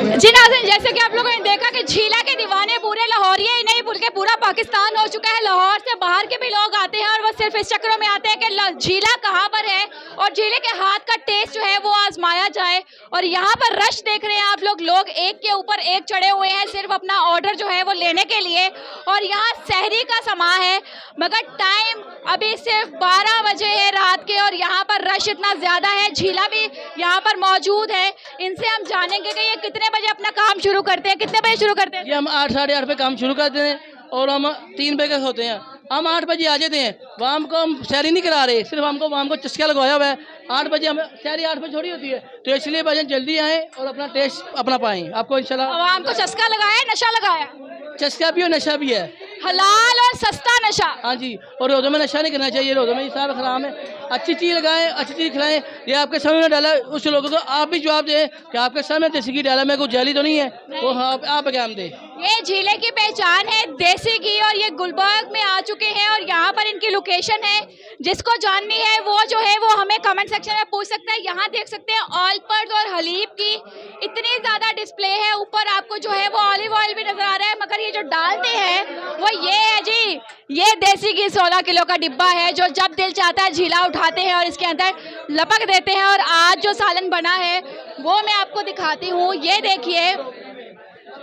जी नाज़रीन, जैसे कि आप लोगों ने देखा कि झीला के दीवाने पूरे लाहौरिये ही नहीं बल्कि पूरा पाकिस्तान हो चुका है। लाहौर से बाहर के भी लोग आते हैं और वो सिर्फ इस चक्रों में आते हैं कि झीला कहाँ पर है और झीले के हाथ का टेस्ट जो है वो आजमाया जाए। और यहाँ पर रश देख रहे हैं आप लोग एक के ऊपर एक चढ़े हुए हैं सिर्फ अपना ऑर्डर जो है वो लेने के लिए। और यहाँ सहरी का समा है मगर टाइम अभी सिर्फ 12 बजे है रात के और यहाँ पर रश इतना ज़्यादा है। झीला भी यहाँ पर मौजूद है, इनसे हम जानेंगे कि ये कितने बजे अपना काम शुरू करते हैं, कितने बजे शुरू करते हैं। ये हम 8 साढ़े 8 पे काम शुरू करते हैं और हम 3 बजे होते हैं। हम 8 बजे आ जाते हैं। वहाँ हमको हम सैरी नहीं करा रहे, सिर्फ हमको वहाँ हमको चस्का लगवाया हुआ है। 8 बजे हमें सैरी 8 बजे छोड़ी होती है, तो इसलिए बजे जल्दी आएँ और अपना टेस्ट अपना पाएँ। आपको इंशाल्लाह वहाँ हमको चस्का लगाया, नशा लगाया, चस्का भी और नशा भी है, हलाल और सस्ता नशा। हाँ जी। और रोज़ों में नशा नहीं करना चाहिए, रोज़ों में हिसाब हराम है। अच्छी चीज़ लगाएं, अच्छी चीज़ खिलाएं। ये आपके समय में डाला उस लोगों को आप भी जवाब दें कि आपके समय देसी घी डाला, मैं कुछ जैली तो नहीं है, वो आप ज्ञान दें। ये झीले की पहचान है देसी घी और ये गुलबर्ग में आ चुके हैं और यहाँ पर इनकी लोकेशन है। जिसको जाननी है वो जो है वो हमें कमेंट सेक्शन में पूछ सकता है। यहाँ देख सकते हैं ऑल पर्स और हलीब की इतनी ज़्यादा डिस्प्ले है। ऊपर आपको जो है वो ऑलिव ऑयल भी नज़र आ रहा है मगर ये जो डालते हैं वो ये है जी, ये देसी घी 16 किलो का डिब्बा है जो जब दिल चाहता है झीला उठाते हैं और इसके अंदर लपक देते हैं। और आज जो सालन बना है वो मैं आपको दिखाती हूँ। ये देखिए,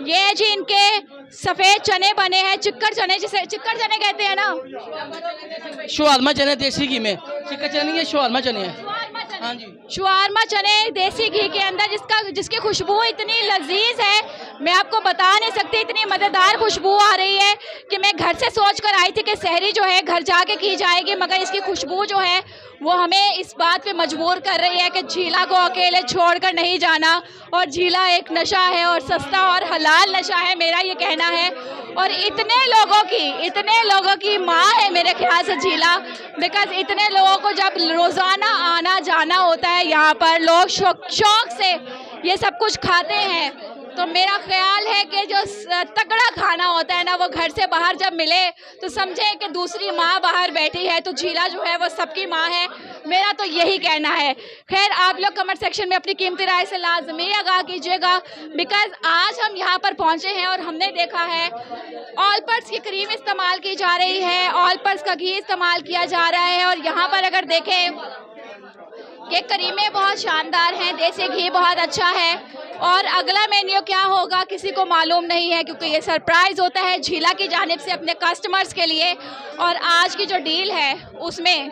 ये जी इनके सफ़ेद चने बने हैं, चिक्कर चने, जिसे चिक्कर चने कहते हैं ना, शवारमा चने देसी घी में, चिक्कर चने नहीं है, शवारमा चने हैं। हाँ जी, शवारमा चने देसी घी के अंदर जिसकी खुशबू इतनी लजीज है मैं आपको बता नहीं सकती। इतनी मज़ेदार खुशबू आ रही है कि मैं घर से सोच कर आई थी कि सहरी जो है घर जाके की जाएगी मगर इसकी खुशबू जो है वो हमें इस बात पे मजबूर कर रही है कि झीला को अकेले छोड़कर नहीं जाना। और झीला एक नशा है और सस्ता और हलाल नशा है, मेरा ये कहना है। और इतने लोगों की माँ है मेरे ख्याल से झीला, बिकॉज इतने लोगों को जब रोज़ाना आना जाना होता है यहाँ पर, लोग शौक से ये सब कुछ खाते हैं। तो मेरा ख्याल है कि जो तगड़ा खाना होता है ना वो घर से बाहर जब मिले तो समझे कि दूसरी माँ बाहर बैठी है, तो झीला जो है वो सबकी माँ है, मेरा तो यही कहना है। खैर, आप लोग कमेंट सेक्शन में अपनी कीमती राय से लाजमी आगाह कीजिएगा बिकॉज आज हम यहाँ पर पहुँचे हैं और हमने देखा है ऑल पर्स की क्रीम इस्तेमाल की जा रही है, ऑल पर्स का घी इस्तेमाल किया जा रहा है। और यहाँ पर अगर देखें ये करीमें बहुत शानदार हैं, देसी घी बहुत अच्छा है। और अगला मेन्यू क्या होगा किसी को मालूम नहीं है क्योंकि ये सरप्राइज़ होता है झीला की जानिब से अपने कस्टमर्स के लिए। और आज की जो डील है उसमें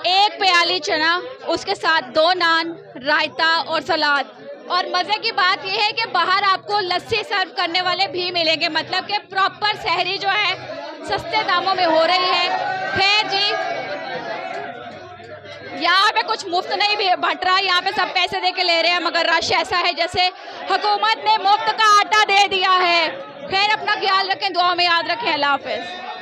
1 प्याली चना, उसके साथ 2 नान, रायता और सलाद। और मज़े की बात यह है कि बाहर आपको लस्सी सर्व करने वाले भी मिलेंगे, मतलब कि प्रॉपर सहरी जो है सस्ते दामों में हो रही है। खैर जी, यहाँ पे कुछ मुफ्त नहीं भी बट रहा, यहाँ पे सब पैसे दे के ले रहे हैं मगर रश ऐसा है जैसे हुकूमत ने मुफ्त का आटा दे दिया है। खैर, अपना ख्याल रखें, दुआ में याद रखें। अल्लाह हाफ़िज़।